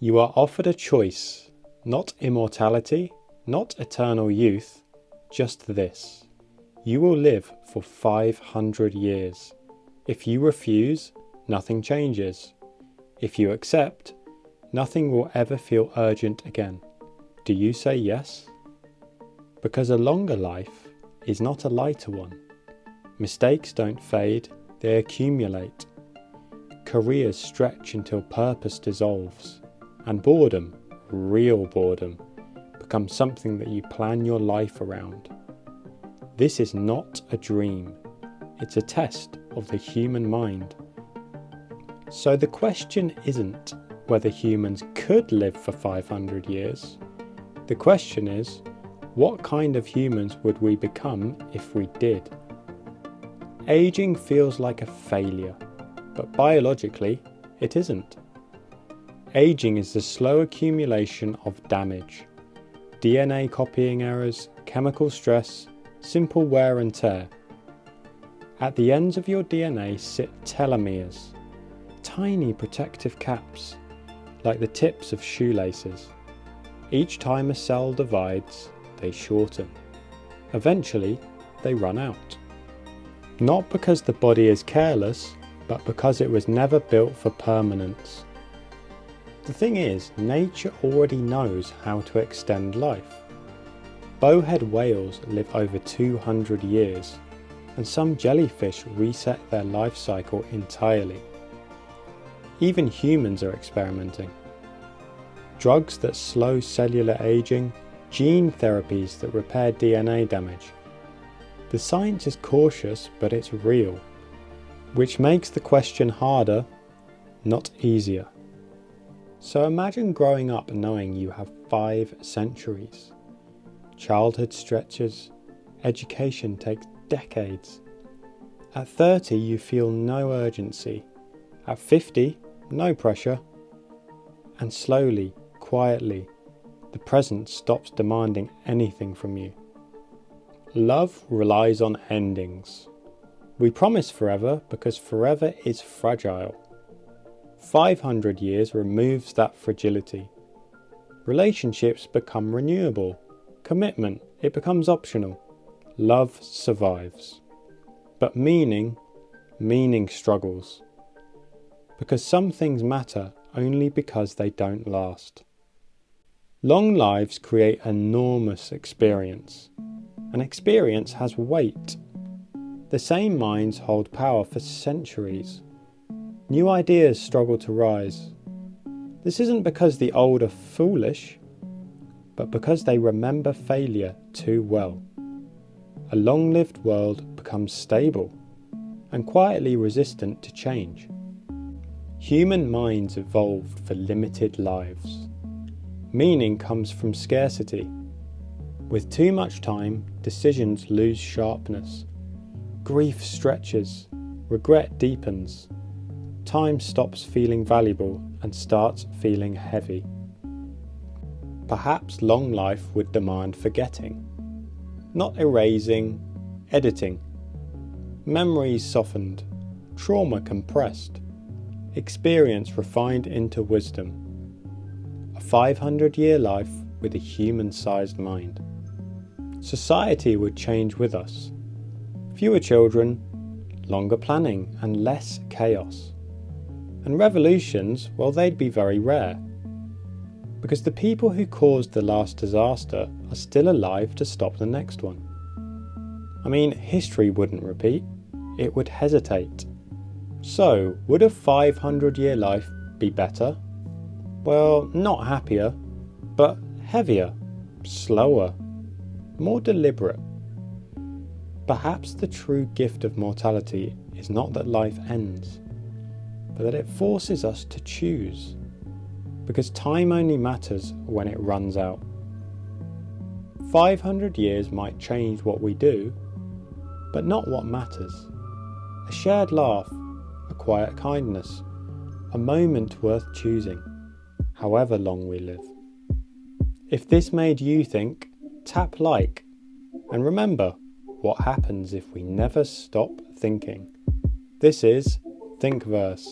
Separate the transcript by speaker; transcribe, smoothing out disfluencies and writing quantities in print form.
Speaker 1: You are offered a choice, not immortality, not eternal youth, just this. You will live for 500 years. If you refuse, nothing changes. If you accept, nothing will ever feel urgent again. Do you say yes? Because a longer life is not a lighter one. Mistakes don't fade, they accumulate. Careers stretch until purpose dissolves. And boredom, real boredom, becomes something that you plan your life around. This is not a dream. It's a test of the human mind. So the question isn't whether humans could live for 500 years. The question is, what kind of humans would we become if we did? Aging feels like a failure, but biologically, it isn't. Aging is the slow accumulation of damage. DNA copying errors, chemical stress, simple wear and tear. At the ends of your DNA sit telomeres, tiny protective caps, like the tips of shoelaces. Each time a cell divides, they shorten. Eventually, they run out. Not because the body is careless, but because it was never built for permanence. The thing is, nature already knows how to extend life. Bowhead whales live over 200 years, and some jellyfish reset their life cycle entirely. Even humans are experimenting. Drugs that slow cellular aging, gene therapies that repair DNA damage. The science is cautious, but it's real, which makes the question harder, not easier. So imagine growing up knowing you have 5 centuries. Childhood stretches, education takes decades. At 30 you feel no urgency. At 50, no pressure. And slowly, quietly, the present stops demanding anything from you. Love relies on endings. We promise forever because forever is fragile. 500 years removes that fragility. Relationships become renewable. Commitment, it becomes optional. Love survives. But meaning struggles. Because some things matter only because they don't last. Long lives create enormous experience. An experience has weight. The same minds hold power for centuries. New ideas struggle to rise. This isn't because the old are foolish, but because they remember failure too well. A long-lived world becomes stable and quietly resistant to change. Human minds evolved for limited lives. Meaning comes from scarcity. With too much time, decisions lose sharpness. Grief stretches, regret deepens. Time stops feeling valuable and starts feeling heavy. Perhaps long life would demand forgetting, not erasing, editing. Memories softened, trauma compressed, experience refined into wisdom. A 500-year life with a human-sized mind. Society would change with us. Fewer children, longer planning and less chaos. And revolutions, well, they'd be very rare. Because the people who caused the last disaster are still alive to stop the next one. I mean, history wouldn't repeat, it would hesitate. So, would a 500-year life be better? Well, not happier, but heavier, slower, more deliberate. Perhaps the true gift of mortality is not that life ends, but that it forces us to choose, because time only matters when it runs out. 500 years might change what we do, but not what matters. A shared laugh, a quiet kindness, a moment worth choosing, however long we live. If this made you think, tap like, and remember what happens if we never stop thinking. This is Thinkverse.